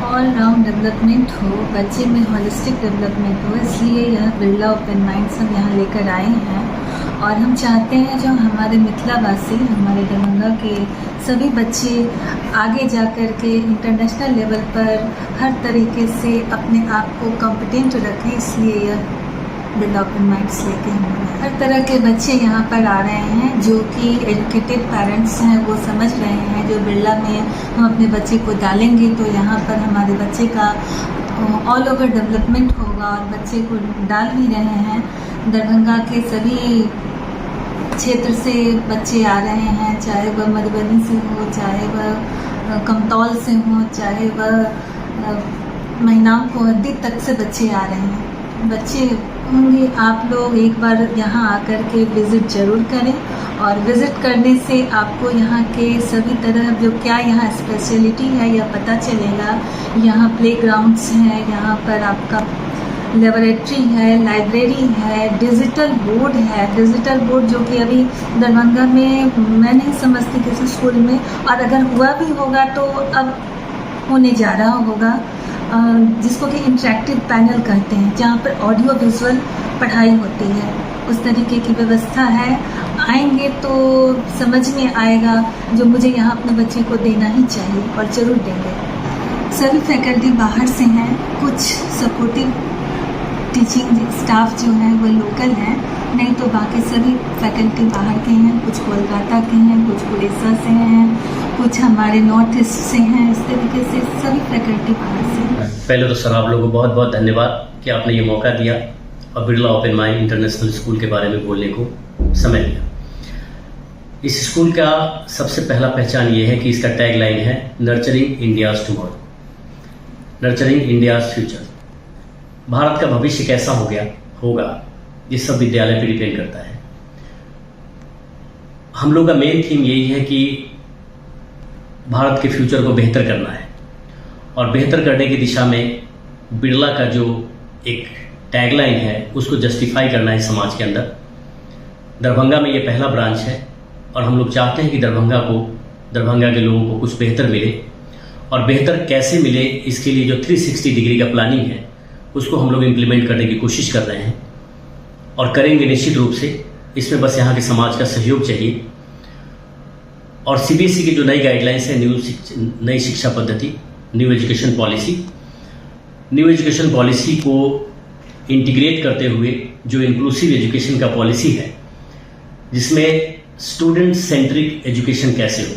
All round development हो, बच्चे में होलिस्टिक डेवलपमेंट हो, इसलिए यह बिरला ओपन माइंड्स हम यहाँ लेकर आए हैं। और हम चाहते हैं जो हमारे मिथिलावासी, हमारे दरभंगा के सभी बच्चे आगे जा कर के इंटरनेशनल लेवल पर हर तरीके से अपने आप को कॉम्पिटेंट रखें, इसलिए यह बिरला ओपन माइंड्स लेके हम हर तरह के बच्चे यहाँ पर आ रहे हैं जो कि एजुकेटेड पेरेंट्स हैं, वो समझ रहे हैं जो बिरला में हम अपने बच्चे को डालेंगे तो यहाँ पर हमारे बच्चे का ऑल ओवर डेवलपमेंट होगा। और बच्चे को डाल भी रहे हैं, दरभंगा के सभी क्षेत्र से बच्चे आ रहे हैं, चाहे वह मधुबनी से हो, चाहे वह कमतौल से हो, चाहे वह महिनाम कोहद्दी तक से बच्चे आ रहे हैं। बच्चे होंगे, आप लोग एक बार यहाँ आकर के विज़िट ज़रूर करें और विज़िट करने से आपको यहाँ के सभी तरह जो क्या यहाँ स्पेशलिटी है यह पता चलेगा। यहाँ प्लेग्राउंड्स हैं, यहाँ पर आपका लेबोरेटरी है, लाइब्रेरी है, डिजिटल बोर्ड है। डिजिटल बोर्ड जो कि अभी दरभंगा में मैं नहीं समझती किसी स्कूल में, और अगर हुआ भी होगा तो अब होने जा रहा होगा, जिसको कि इंटरेक्टिव पैनल कहते हैं, जहाँ पर ऑडियो विजुअल पढ़ाई होती है। उस तरीके की व्यवस्था है। आएंगे तो समझ में आएगा, जो मुझे यहाँ अपने बच्चे को देना ही चाहिए और ज़रूर देंगे। सभी फैकल्टी बाहर से हैं, कुछ सपोर्टिव टीचिंग स्टाफ जो है वो लोकल हैं, नहीं तो बाकी सभी फैकल्टी बाहर के हैं, कुछ कोलकाता के हैं, कुछ उड़ीसा से हैं, कुछ हमारे नॉर्थ ईस्ट से हैं। इस तरीके से सभी फैकल्टी बाहर से हैं। पहले तो सर आप लोगों को बहुत बहुत धन्यवाद कि आपने ये मौका दिया और Birla open mind international school के बारे में बोलने को समय दिया। इस स्कूल का सबसे पहला पहचान ये है कि इसका टैगलाइन है nurturing India's tomorrow, nurturing India's future. Bharat का भविष्य कैसा होगा ये सब विद्यालय पर डिपेंड करता है। हम लोग का मेन थीम यही है कि भारत के फ्यूचर को बेहतर करना है और बेहतर करने की दिशा में बिरला का जो एक टैगलाइन है उसको जस्टिफाई करना है समाज के अंदर। दरभंगा में ये पहला ब्रांच है और हम लोग चाहते हैं कि दरभंगा के लोगों को कुछ बेहतर मिले, और बेहतर कैसे मिले इसके लिए जो 360 डिग्री का प्लानिंग है उसको हम लोग इम्प्लीमेंट करने की कोशिश कर रहे हैं और करेंगे निश्चित रूप से। इसमें बस यहाँ के समाज का सहयोग चाहिए। और सीबीएसई की जो नई गाइडलाइंस है, नई शिक्षा पद्धति, न्यू एजुकेशन पॉलिसी को इंटीग्रेट करते हुए जो इंक्लूसिव एजुकेशन का पॉलिसी है, जिसमें स्टूडेंट सेंट्रिक एजुकेशन कैसे हो।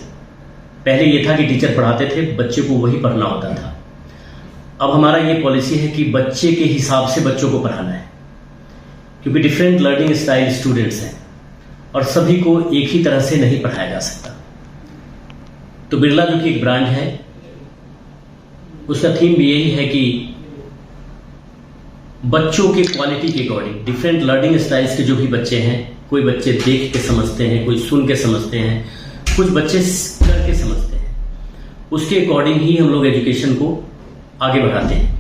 पहले ये था कि टीचर पढ़ाते थे, बच्चे को वही पढ़ना होता था। अब हमारा ये पॉलिसी है कि बच्चे के हिसाब से बच्चों को पढ़ाना है, क्योंकि डिफरेंट लर्निंग स्टाइल स्टूडेंट्स हैं और सभी को एक ही तरह से नहीं पढ़ाया जा सकता। तो बिरला जो कि एक ब्रांड है, उसका थीम भी यही है कि बच्चों के क्वालिटी के अकॉर्डिंग डिफरेंट लर्निंग स्टाइल्स के जो भी बच्चे हैं, कोई बच्चे देख के समझते हैं, कोई सुन के समझते हैं, कुछ बच्चे करके समझते हैं, उसके अकॉर्डिंग ही हम लोग एजुकेशन को आगे बढ़ाते हैं।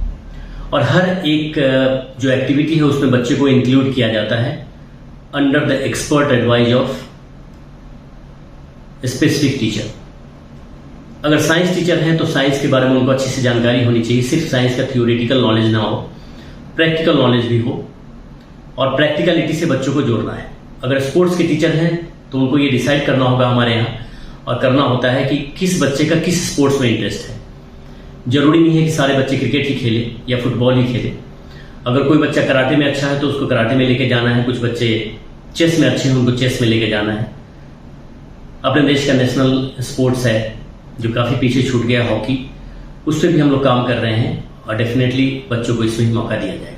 और हर एक जो एक्टिविटी है उसमें बच्चे को इंक्लूड किया जाता है under the expert advice of specific teacher. अगर साइंस टीचर हैं तो साइंस के बारे में उनको अच्छी से जानकारी होनी चाहिए। सिर्फ साइंस का थ्योरेटिकल नॉलेज ना हो, प्रैक्टिकल नॉलेज भी हो, और प्रैक्टिकलिटी से बच्चों को जोड़ना है। अगर स्पोर्ट्स के टीचर हैं तो उनको ये डिसाइड करना होगा हमारे यहाँ, और करना होता है कि किस बच्चे का किस स्पोर्ट्स में इंटरेस्ट है। जरूरी नहीं है कि सारे बच्चे क्रिकेट ही खेले या फुटबॉल ही खेले। अगर कोई बच्चा कराटे में अच्छा है तो उसको कराटे में लेके जाना है, कुछ बच्चे चेस में अच्छे हैं उनको चेस में लेके जाना है। अपने देश का नेशनल स्पोर्ट्स है जो काफ़ी पीछे छूट गया, हॉकी, उस पर भी हम लोग काम कर रहे हैं और डेफिनेटली बच्चों को इसमें मौका दिया जाएगा।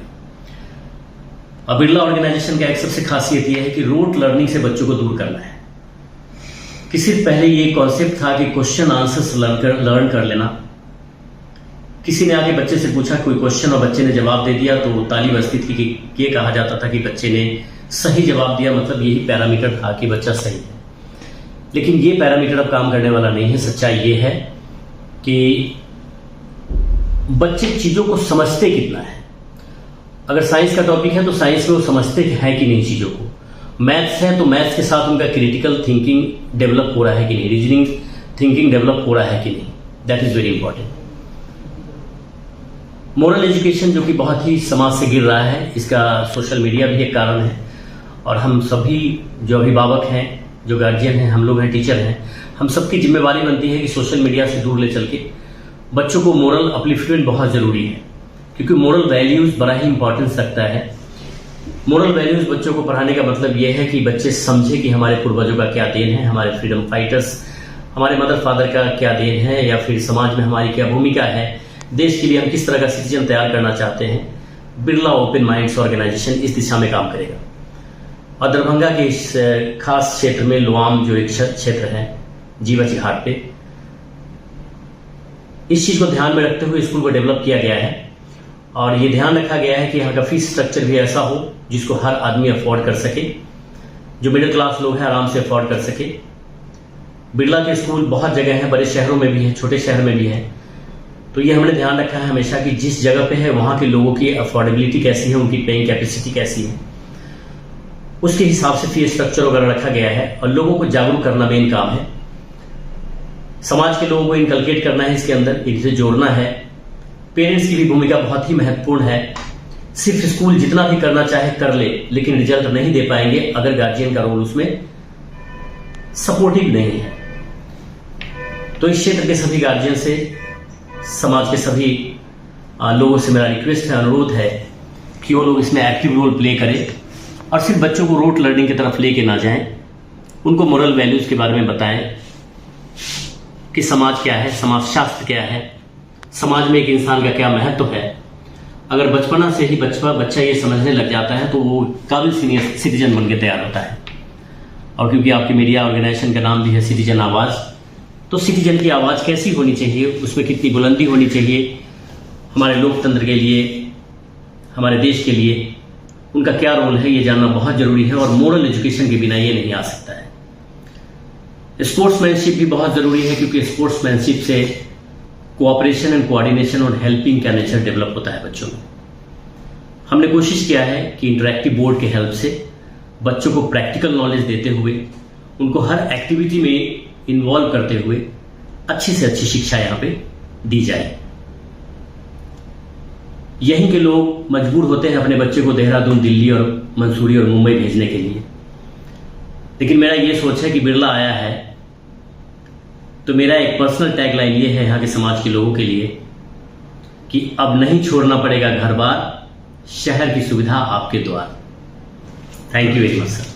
अब बिरला ऑर्गेनाइजेशन का एक सबसे खासियत यह है कि रोट लर्निंग से बच्चों को दूर करना है। कि सिर्फ पहले ये कॉन्सेप्ट था कि क्वेश्चन आंसर्स लर्न कर लेना। किसी ने आके बच्चे से पूछा कोई क्वेश्चन और बच्चे ने जवाब दे दिया तो ताली बजती थी कि ये कहा जाता था कि बच्चे ने सही जवाब दिया, मतलब यही पैरामीटर था कि बच्चा सही है। लेकिन ये पैरामीटर अब काम करने वाला नहीं है। सच्चाई ये है कि बच्चे चीज़ों को समझते कितना है। अगर साइंस का टॉपिक है तो साइंस में वो समझते हैं कि नहीं चीज़ों को। मैथ्स है तो मैथ्स के साथ उनका क्रिटिकल थिंकिंग डेवलप हो रहा है कि नहीं, रीजनिंग थिंकिंग डेवलप हो रहा है कि नहीं, that is very important. Moral education जो कि बहुत ही समाज से गिर रहा है, इसका सोशल मीडिया भी एक कारण है। और हम सभी जो अभिभावक हैं, जो गार्जियन हैं, हम लोग हैं, टीचर हैं, हम सबकी जिम्मेवारी बनती है कि सोशल मीडिया से दूर ले चल के बच्चों को मोरल अपलिफ्टमेंट बहुत ज़रूरी है, क्योंकि मोरल वैल्यूज़ बड़ा ही इंपॉर्टेंस रखता है। मोरल वैल्यूज़ बच्चों को पढ़ाने का मतलब ये है कि बच्चे समझे कि हमारे पूर्वजों का क्या देन है, हमारे फ्रीडम फाइटर्स, हमारे मदर फादर का क्या देन है, या फिर समाज में हमारी क्या भूमिका है, देश के लिए हम किस तरह का सिटीजन तैयार करना चाहते हैं। बिरला ओपन माइंड्स ऑर्गेनाइजेशन इस दिशा में काम करेगा। और दरभंगा के इस खास क्षेत्र में लोआम जो एक क्षेत्र है जीवाजी घाट पे, इस चीज़ को ध्यान में रखते हुए स्कूल को डेवलप किया गया है। और ये ध्यान रखा गया है कि यहाँ का फीस स्ट्रक्चर भी ऐसा हो जिसको हर आदमी अफोर्ड कर सके, जो मिडिल क्लास लोग हैं आराम से अफोर्ड कर सके। बिरला के स्कूल बहुत जगह हैं, बड़े शहरों में भी है, छोटे शहर में भी है। तो ये हमने ध्यान रखा है हमेशा कि जिस जगह पे है वहाँ के लोगों की अफोर्डेबिलिटी कैसी है, उनकी पेइंग कैपेसिटी कैसी है, उसके हिसाब से फीस स्ट्रक्चर वगैरह रखा गया है। और लोगों को जागरूक करना मेन काम है, समाज के लोगों को इनकलकेट करना है इसके अंदर, इनसे जोड़ना है। पेरेंट्स की भी भूमिका बहुत ही महत्वपूर्ण है। सिर्फ स्कूल जितना भी करना चाहे कर ले, लेकिन रिजल्ट नहीं दे पाएंगे अगर गार्जियन का रोल उसमें सपोर्टिव नहीं है। तो इस क्षेत्र के सभी गार्जियन से, समाज के सभी लोगों से मेरा रिक्वेस्ट है, अनुरोध है कि वो लोग इसमें एक्टिव रोल प्ले करें और सिर्फ बच्चों को रोट लर्निंग की तरफ लेके ना जाएं, उनको मोरल वैल्यूज के बारे में बताएं कि समाज क्या है, समाज शास्त्र क्या है, समाज में एक इंसान का क्या महत्व है। अगर बचपना से ही बच्चा ये समझने लग जाता है तो वो काबिल सीनियर सिटीजन बन के तैयार होता है। और क्योंकि आपकी मीडिया ऑर्गेनाइजेशन का नाम भी है सिटीजन आवाज़, तो सिटीजन की आवाज़ कैसी होनी चाहिए, उसमें कितनी बुलंदी होनी चाहिए, हमारे लोकतंत्र के लिए, हमारे देश के लिए उनका क्या रोल है, ये जानना बहुत ज़रूरी है। और मोरल एजुकेशन के बिना ये नहीं आ सकता है। स्पोर्ट्समैनशिप भी बहुत ज़रूरी है, क्योंकि स्पोर्ट्समैनशिप से कोऑपरेशन एंड कोऑर्डिनेशन और हेल्पिंग का नेचर डेवलप होता है बच्चों में। हमने कोशिश किया है कि इंटरैक्टिव बोर्ड के हेल्प से बच्चों को प्रैक्टिकल नॉलेज देते हुए, उनको हर एक्टिविटी में इन्वॉल्व करते हुए अच्छी से अच्छी शिक्षा यहाँ पे दी जाए। यहीं के लोग मजबूर होते हैं अपने बच्चे को देहरादून, दिल्ली और मंसूरी और मुंबई भेजने के लिए, लेकिन मेरा ये सोच है कि बिरला आया है तो मेरा एक पर्सनल टैगलाइन ये है यहाँ के समाज के लोगों के लिए कि अब नहीं छोड़ना पड़ेगा घर बार, शहर की सुविधा आपके द्वार। Thank you very much sir.